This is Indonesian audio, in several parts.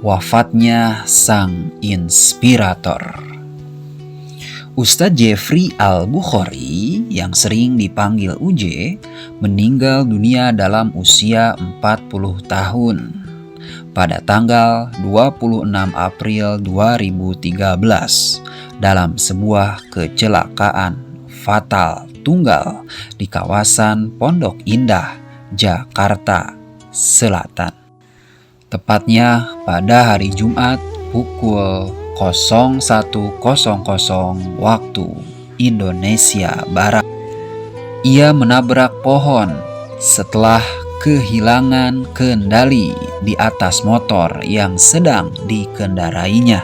wafatnya sang inspirator. Ustadz Jeffrey Al-Bukhari yang sering dipanggil UJ meninggal dunia dalam usia 40 tahun pada tanggal 26 April 2013 dalam sebuah kecelakaan fatal tunggal di kawasan Pondok Indah, Jakarta Selatan. Tepatnya pada hari Jumat pukul 01.00 waktu Indonesia Barat. Ia menabrak pohon setelah kehilangan kendali di atas motor yang sedang dikendarainya.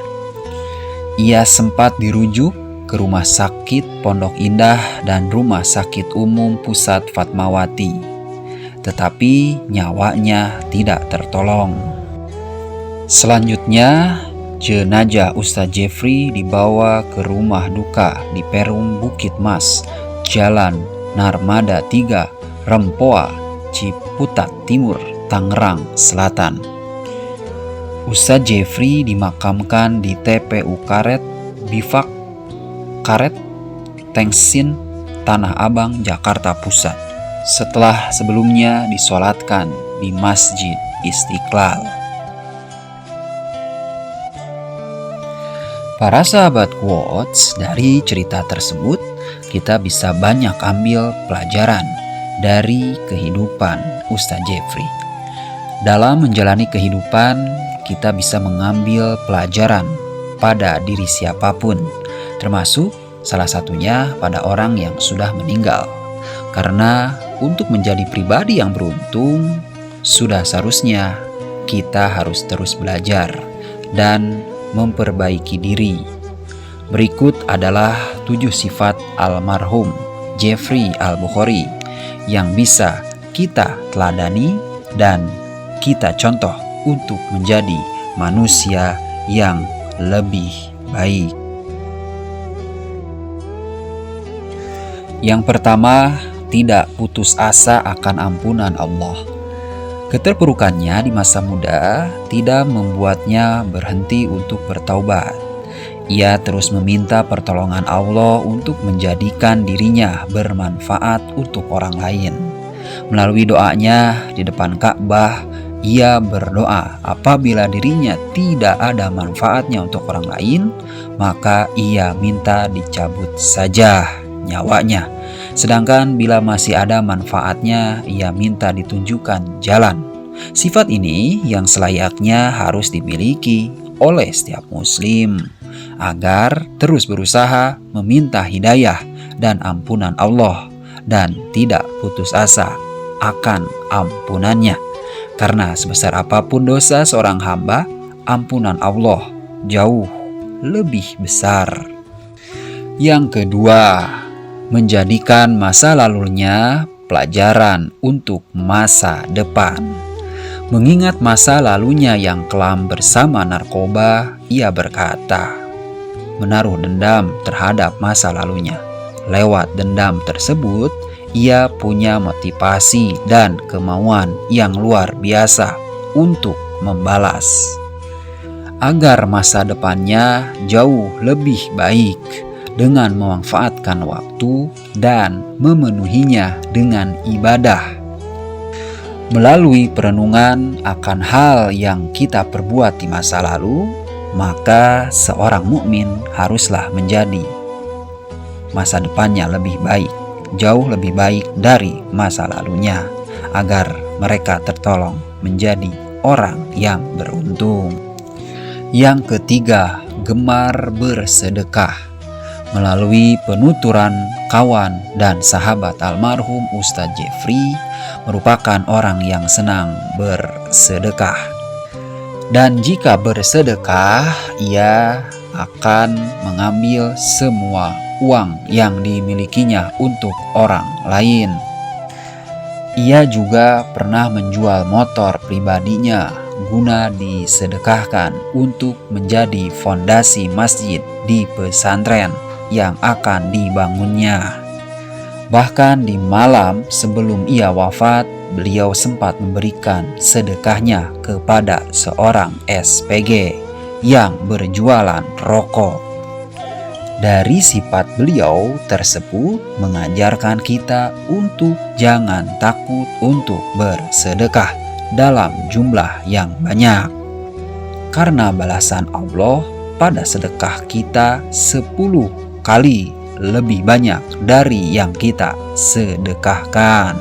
Ia sempat dirujuk ke Rumah Sakit Pondok Indah dan Rumah Sakit Umum Pusat Fatmawati, tetapi nyawanya tidak tertolong. Selanjutnya, jenazah Ustadz Jeffrey dibawa ke rumah duka di Perum Bukit Mas, Jalan Narmada 3, Rempoa, Ciputat Timur, Tangerang Selatan. Ustadz Jeffrey dimakamkan di TPU Karet, Bifak Karet, Tengsin, Tanah Abang, Jakarta Pusat, setelah sebelumnya disolatkan di Masjid Istiqlal. Para sahabat quotes, dari cerita tersebut kita bisa banyak ambil pelajaran dari kehidupan Ustadz Jeffrey. Dalam menjalani kehidupan, kita bisa mengambil pelajaran pada diri siapapun, termasuk salah satunya pada orang yang sudah meninggal. Karena untuk menjadi pribadi yang beruntung, sudah seharusnya kita harus terus belajar dan memperbaiki diri. Berikut adalah 7 sifat almarhum Jeffrey Al-Bukhari yang bisa kita teladani dan kita contoh untuk menjadi manusia yang lebih baik. Yang pertama, tidak putus asa akan ampunan Allah. Keterpurukannya di masa muda tidak membuatnya berhenti untuk bertaubat. Ia terus meminta pertolongan Allah untuk menjadikan dirinya bermanfaat untuk orang lain. Melalui doanya di depan Ka'bah, ia berdoa apabila dirinya tidak ada manfaatnya untuk orang lain, maka ia minta dicabut saja nyawanya. Sedangkan bila masih ada manfaatnya, ia minta ditunjukkan jalan. Sifat ini yang selayaknya harus dimiliki oleh setiap muslim agar terus berusaha meminta hidayah dan ampunan Allah dan tidak putus asa akan ampunannya. Karena sebesar apapun dosa seorang hamba, ampunan Allah jauh lebih besar. Yang kedua, menjadikan masa lalunya pelajaran untuk masa depan. Mengingat masa lalunya yang kelam bersama narkoba, ia berkata, menaruh dendam terhadap masa lalunya. Lewat dendam tersebut, ia punya motivasi dan kemauan yang luar biasa untuk membalas. Agar masa depannya jauh lebih baik, dengan memanfaatkan waktu dan memenuhinya dengan ibadah. Melalui perenungan akan hal yang kita perbuat di masa lalu, maka seorang mukmin haruslah menjadi masa depannya lebih baik, jauh lebih baik dari masa lalunya, agar mereka tertolong menjadi orang yang beruntung. Yang ketiga, gemar bersedekah. Melalui penuturan kawan dan sahabat almarhum Ustadz Jeffrey, merupakan orang yang senang bersedekah. Dan jika bersedekah, ia akan mengambil semua uang yang dimilikinya untuk orang lain. Ia juga pernah menjual motor pribadinya guna disedekahkan untuk menjadi fondasi masjid di pesantren yang akan dibangunnya. Bahkan di malam sebelum ia wafat, beliau sempat memberikan sedekahnya kepada seorang SPG yang berjualan rokok. Dari sifat beliau tersebut mengajarkan kita untuk jangan takut untuk bersedekah dalam jumlah yang banyak. Karena balasan Allah pada sedekah kita 10 kali lebih banyak dari yang kita sedekahkan.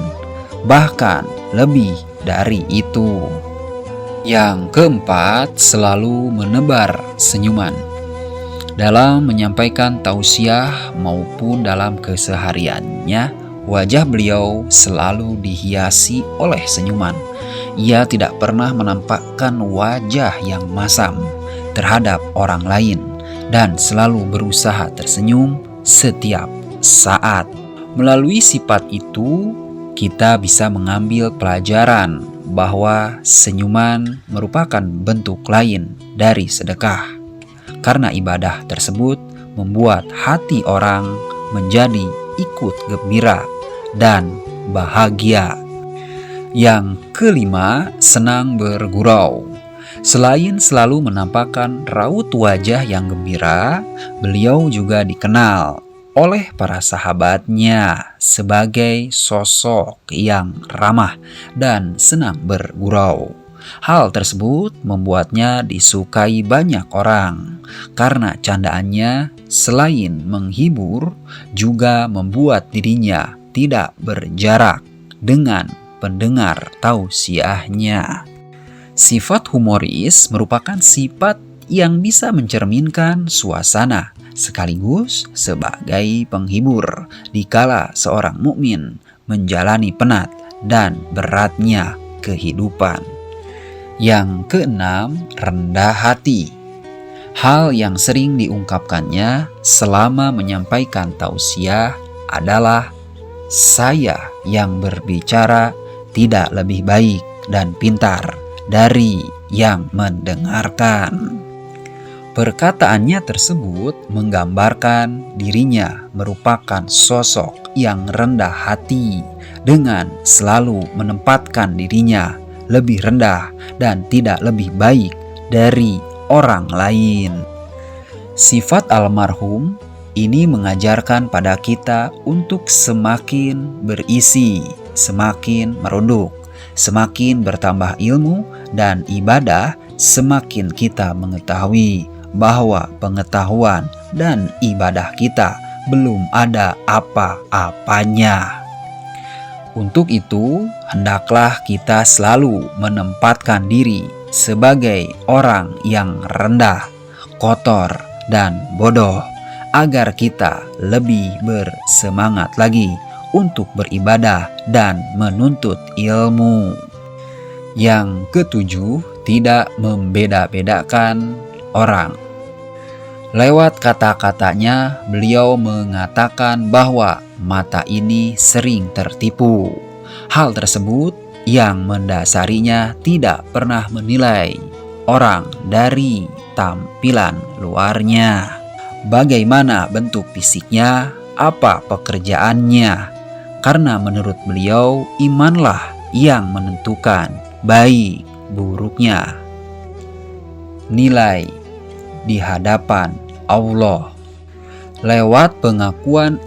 Bahkan lebih dari itu. Yang keempat, selalu menebar senyuman. Dalam menyampaikan tausiah maupun dalam kesehariannya, wajah beliau selalu dihiasi oleh senyuman. Ia tidak pernah menampakkan wajah yang masam terhadap orang lain dan selalu berusaha tersenyum setiap saat. Melalui sifat itu, kita bisa mengambil pelajaran bahwa senyuman merupakan bentuk lain dari sedekah. Karena ibadah tersebut membuat hati orang menjadi ikut gembira dan bahagia. Yang kelima, senang bergurau. Selain selalu menampakkan raut wajah yang gembira, beliau juga dikenal oleh para sahabatnya sebagai sosok yang ramah dan senang bergurau. Hal tersebut membuatnya disukai banyak orang karena candaannya selain menghibur juga membuat dirinya tidak berjarak dengan pendengar tausiahnya. Sifat humoris merupakan sifat yang bisa mencerminkan suasana sekaligus sebagai penghibur dikala seorang mukmin menjalani penat dan beratnya kehidupan. Yang keenam, rendah hati. Hal yang sering diungkapkannya selama menyampaikan tausiah adalah saya yang berbicara tidak lebih baik dan pintar dari yang mendengarkan. Perkataannya tersebut menggambarkan dirinya merupakan sosok yang rendah hati dengan selalu menempatkan dirinya lebih rendah dan tidak lebih baik dari orang lain. Sifat almarhum ini mengajarkan pada kita untuk semakin berisi, semakin merunduk, semakin bertambah ilmu dan ibadah, semakin kita mengetahui bahwa pengetahuan dan ibadah kita belum ada apa-apanya. Untuk itu, hendaklah kita selalu menempatkan diri sebagai orang yang rendah, kotor, dan bodoh, agar kita lebih bersemangat lagi untuk beribadah dan menuntut ilmu. Yang ketujuh, tidak membeda-bedakan orang. Lewat kata-katanya, beliau mengatakan bahwa mata ini sering tertipu. Hal tersebut yang mendasarinya tidak pernah menilai orang dari tampilan luarnya. Bagaimana bentuk fisiknya, apa pekerjaannya. Karena menurut beliau, imanlah yang menentukan baik buruknya nilai di hadapan Allah. Lewat pengakuan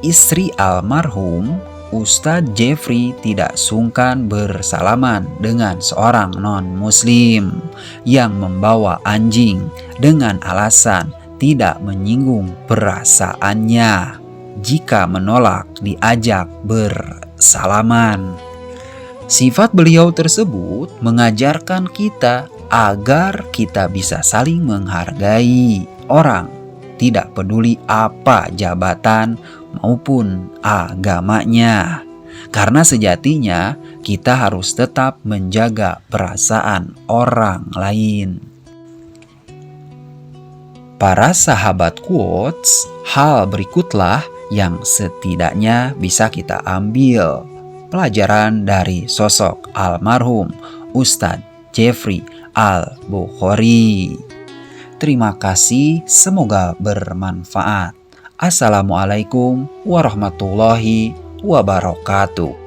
istri almarhum, Ustadz Jeffrey tidak sungkan bersalaman dengan seorang non-muslim yang membawa anjing dengan alasan tidak menyinggung perasaannya jika menolak diajak bersalaman. Sifat beliau tersebut mengajarkan kita agar kita bisa saling menghargai orang, tidak peduli apa jabatan maupun agamanya. Karena sejatinya kita harus tetap menjaga perasaan orang lain. Para sahabat quotes, hal berikutlah yang setidaknya bisa kita ambil pelajaran dari sosok almarhum Ustadz Jeffrey Al-Bukhari. Terima kasih, semoga bermanfaat. Assalamualaikum warahmatullahi wabarakatuh.